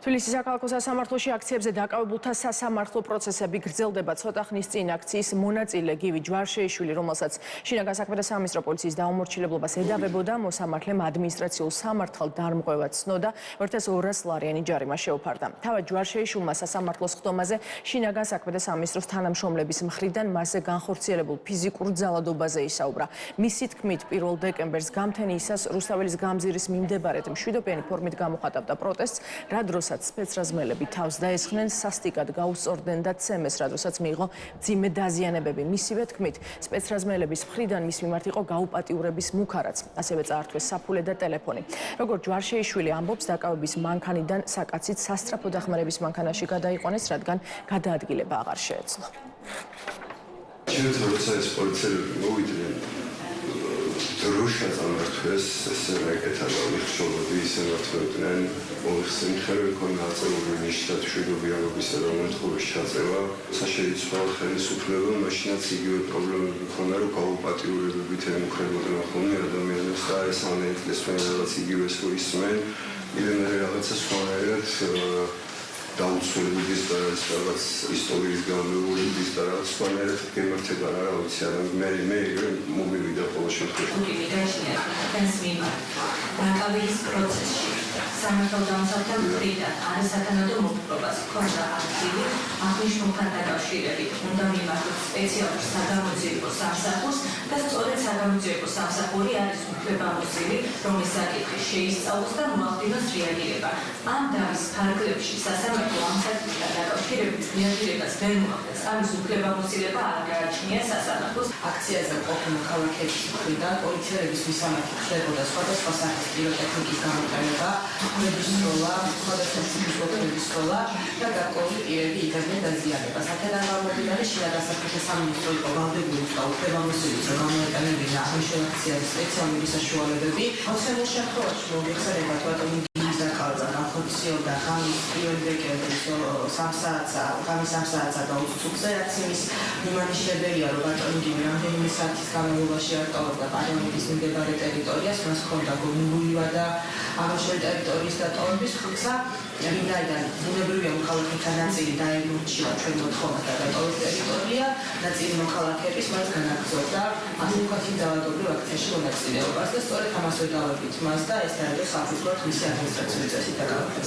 თბილისის საქალაქო სასამართლოში აქციებზე დაკავებულთა სასამართლო პროცესები გრძელდება. ცოტა ხნის წინ აქციის მონაწილე გივი ჯვარშეიშვილი, რომელსაც შინაგან საქმეთა სამინისტრო პოლიციის დაუმორჩილებლობას ედავებოდა, მოსამართლემ ადმინისტრაციულ სამართალ დარმღვევად ცნოდა 1200 ლარიანი ჯარიმა შეუფარდა. თავად ჯვარშეიშვილმა სასამართლოს ხდომაზე შინაგან საქმეთა სამინისტროს თანამშრომლების მხრიდან მასზე განხორციელებულ ფიზიკურ ძალადობაზე ისაუბრა. მისი თქმით, 1 დეკემბერს გამთენიისას რუსთაველის გამზირის მიმდებარედ მშვიდობიანი ფორმით გამოხატავდა პროტესტს, რა დროსაც სპეცრაზმელები თავს დაესხნენ, სასტიკად გაუსწორდნენ და ცემეს, რა დროსაც მიიღო მძიმე დაზიანებები. მისივე თქმით, სპეცრაზმელების მხრიდან მის მიმართ იყო გაუპატიურების მუქარაც, ასევე წაართვეს საფულე და ტელეფონი. როგორც ჯვარშეიშვილი ამბობს, დაკავების მანქანიდან საკაცით სასწრაფო დახმარების მანქანაში გადაიყვანეს, რადგან გადაადგილება აღარ შეეძლო. Rusia zamrtwes senegetan olixşolodi isemrtwebden olixsin ხელმექონიაце უნიშნად მშვიდობიანობის ეროვნული შეწევა საშეიცვალ ხელისუფლებამ მაშინაც იგივე პრობლემები ქონა რომ გაუპატიურებებით ემუქრებოდნენ ხოლმე ადამიანებს და ეს ამერიკის ფედერაციის იგივეს რო ისმენ იმენე რაღაცა სხვანაირად დაუცველების და რაღაც ისტორიის გამეორების და რაღაც სხვანაირად გემართება რა ვიცი არა მე მომივიდა ყოველ შემთხვევაში დაკავების პროცესში სამართალ დამცავთან მხრიდან არასათანადო მოგპრობას ჰქონდა აქტივი აღნიშნულთან დაკავშირებით უნდა მიმართოს სპეციალურ საგამოძიებო სამსახურს და სწორედ საგამოძიებო სამსახური არის უფლებამოსილი, რომლის საკითხი შეისწავლოს და მოახდინოს რეაგირება. ამ დავის ფარგლებში სასამართლო ამ საკითხთან დაკავშირებით რეაგირებას ვერ მოახდენს. ამის უფლებამოსილება არ გააჩნია სასამართლოს. აქციაზე მყოფი მოქალაქეების მხრიდან პოლიციელების მისამართი ხდებოდა სხვადასხვა სახის პიროტექნიკის გამოყენება, ხმების სროლა, სხვადასხვა ტიპის ოპერების სროლა და გარკვეული პირები იღებდნენ დაზიანებას. აქედან გამომდინარე, შინაგან საქმეთა სამინისტრო იყო ვალდებული და უფლებამოსილი, რომ გამოეტანებინა აღნიშნულ აქციაზე სპეციალური საშუალებები. მოცემულ შემთხვევაში მოგეხსენება ბატონი განხორციელდა ღამის 1 დეკემბრის 3 საათსა და 20 წუთზე, რაც იმის მიმანიშნებელია, რომ ბატონი გივი რამდენიმე საათის განმავლობაში არ ტოვებდა პარლამენტის მიმდებარე ტერიტორიას, მას ჰქონდა გონიულива და აღნიშნული ტერიტორიის დატოვების ხუცა, ვინაიდან ბუნებრივია მოქალაქეთა ნაწილი დაემორჩილა ჩვენ მოთხოვნა და დატოვების ტერიტორია, ნაწილი მოქალაქეების მას განაგრძობდა ადვოკატის დაავადებულ აქციაში მონაწილეობას და სწორედ ამას ვედავებით მას და ეს არის საფუძვლად მისი ადმინისტრაციული წესით დაკავება.